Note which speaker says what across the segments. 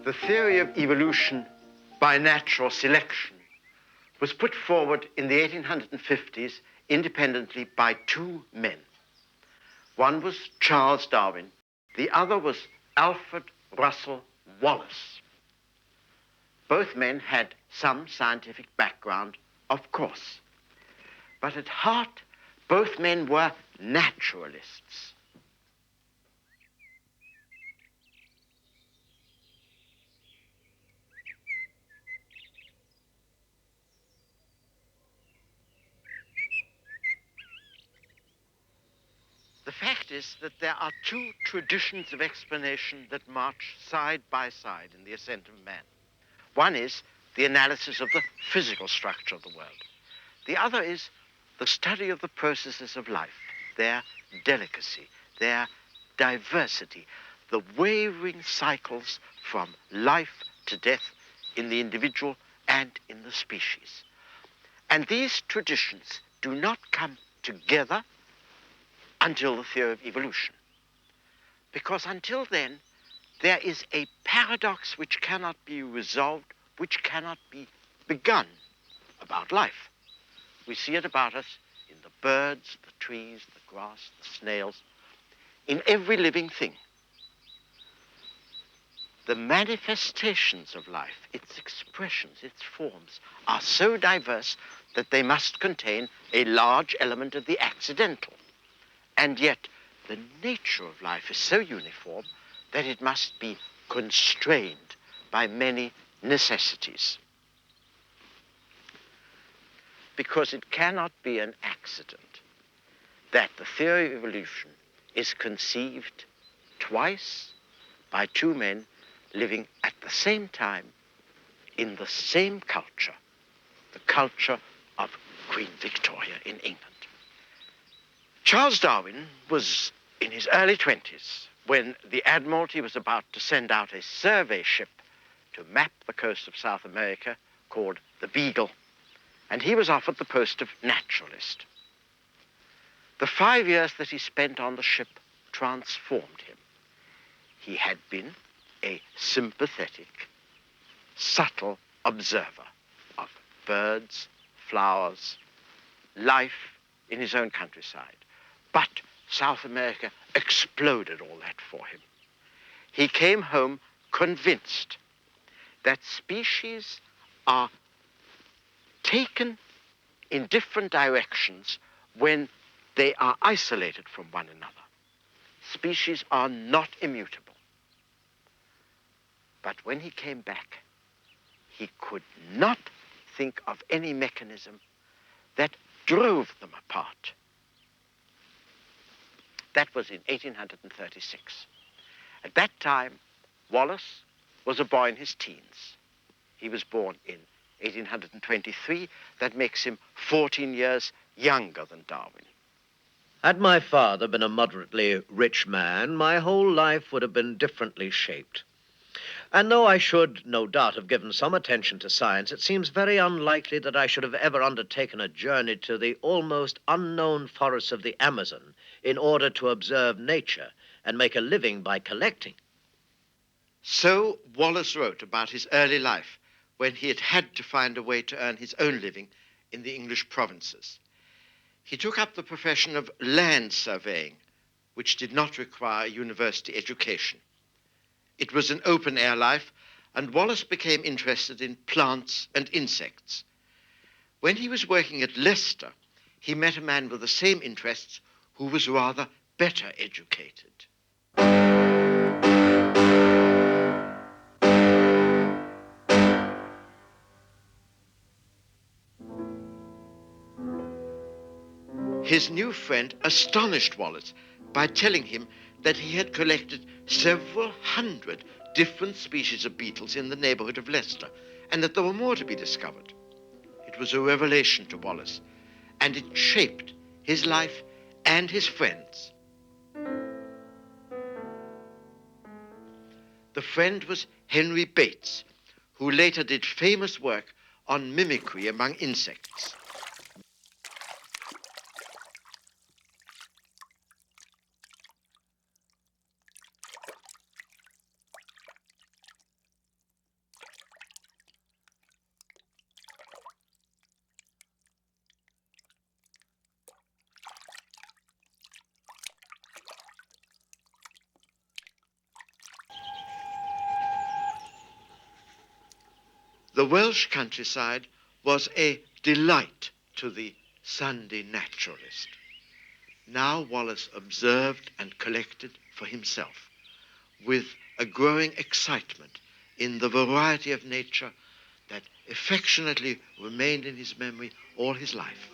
Speaker 1: The theory of evolution by natural selection was put forward in the 1850s independently by two men. One was Charles Darwin, the other was Alfred Russel Wallace. Both men had some scientific background, of course, but at heart, both men were naturalists. The fact is that there are two traditions of explanation that march side by side in the Ascent of Man. One is the analysis of the physical structure of the world. The other is the study of the processes of life, their delicacy, their diversity, the wavering cycles from life to death in the individual and in the species. And these traditions do not come together until the theory of evolution. Because until then, there is a paradox which cannot be resolved, which cannot be begun about life. We see it about us in the birds, the trees, the grass, the snails, in every living thing. The manifestations of life, its expressions, its forms, are so diverse that they must contain a large element of the accidental. And yet, the nature of life is so uniform that it must be constrained by many necessities. Because it cannot be an accident that the theory of evolution is conceived twice by two men living at the same time in the same culture, the culture of Queen Victoria in England. Charles Darwin was in his early 20s when the Admiralty was about to send out a survey ship to map the coast of South America called the Beagle, and he was offered the post of naturalist. The 5 years that he spent on the ship transformed him. He had been a sympathetic, subtle observer of birds, flowers, life in his own countryside. But South America exploded all that for him. He came home convinced that species are taken in different directions when they are isolated from one another. Species are not immutable. But when he came back, he could not think of any mechanism that drove them apart. That was in 1836. At that time, Wallace was a boy in his teens. He was born in 1823. That makes him 14 years younger than Darwin.
Speaker 2: Had my father been a moderately rich man, my whole life would have been differently shaped. And though I should, no doubt, have given some attention to science, it seems very unlikely that I should have ever undertaken a journey to the almost unknown forests of the Amazon in order to observe nature and make a living by collecting.
Speaker 1: So Wallace wrote about his early life when he had had to find a way to earn his own living in the English provinces. He took up the profession of land surveying, which did not require a university education. It was an open-air life, and Wallace became interested in plants and insects. When he was working at Leicester, he met a man with the same interests who was rather better educated. His new friend astonished Wallace by telling him that he had collected several hundred different species of beetles in the neighborhood of Leicester, and that there were more to be discovered. It was a revelation to Wallace, and it shaped his life and his friends. The friend was Henry Bates, who later did famous work on mimicry among insects. The Welsh countryside was a delight to the Sunday naturalist. Now Wallace observed and collected for himself, with a growing excitement in the variety of nature that affectionately remained in his memory all his life.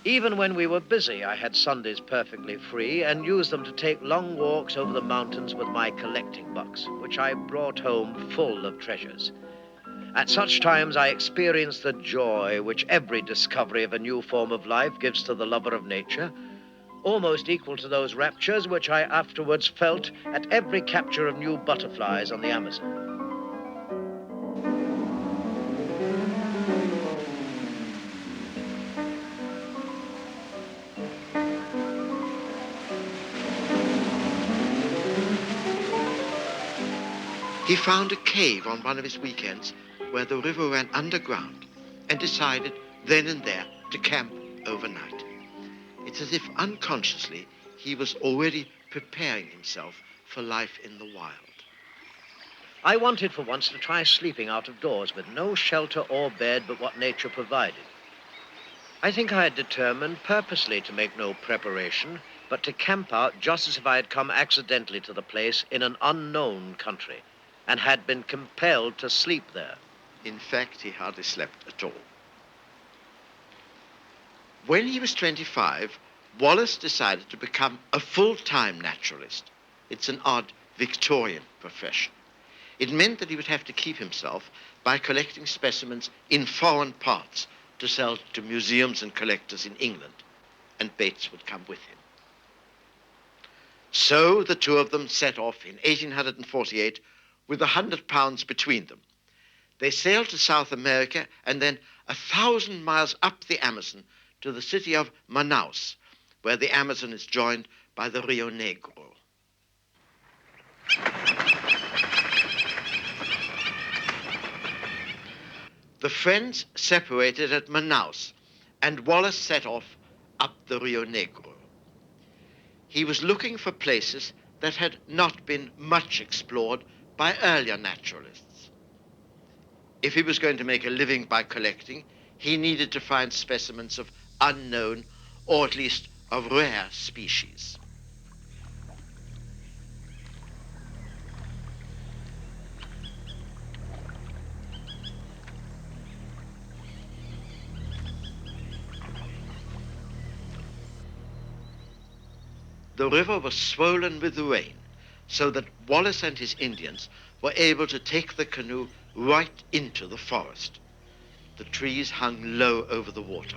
Speaker 2: Even when we were busy, I had Sundays perfectly free and used them to take long walks over the mountains with my collecting box, which I brought home full of treasures. At such times, I experienced the joy which every discovery of a new form of life gives to the lover of nature, almost equal to those raptures which I afterwards felt at every capture of new butterflies on the Amazon.
Speaker 1: He found a cave on one of his weekends where the river ran underground and decided then and there to camp overnight. It's as if unconsciously he was already preparing himself for life in the wild.
Speaker 2: I wanted for once to try sleeping out of doors with no shelter or bed but what nature provided. I think I had determined purposely to make no preparation, but to camp out just as if I had come accidentally to the place in an unknown country and had been compelled to sleep there.
Speaker 1: In fact, he hardly slept at all. When he was 25, Wallace decided to become a full-time naturalist. It's an odd Victorian profession. It meant that he would have to keep himself by collecting specimens in foreign parts to sell to museums and collectors in England, and Bates would come with him. So the two of them set off in 1848 with £100 between them. They sailed to South America and then 1,000 miles up the Amazon to the city of Manaus, where the Amazon is joined by the Rio Negro. The friends separated at Manaus, and Wallace set off up the Rio Negro. He was looking for places that had not been much explored by earlier naturalists. If he was going to make a living by collecting, he needed to find specimens of unknown, or at least of rare species. The river was swollen with rain, so that Wallace and his Indians were able to take the canoe right into the forest. The trees hung low over the water.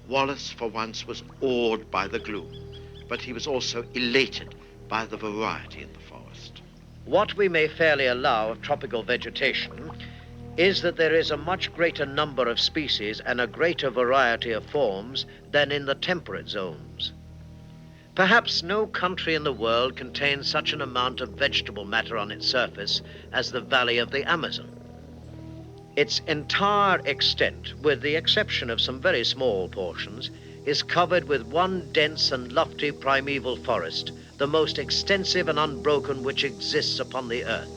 Speaker 1: Wallace, for once, was awed by the gloom, but he was also elated by the variety in the forest.
Speaker 2: What we may fairly allow of tropical vegetation is that there is a much greater number of species and a greater variety of forms than in the temperate zones. Perhaps no country in the world contains such an amount of vegetable matter on its surface as the valley of the Amazon. Its entire extent, with the exception of some very small portions, is covered with one dense and lofty primeval forest, the most extensive and unbroken which exists upon the earth.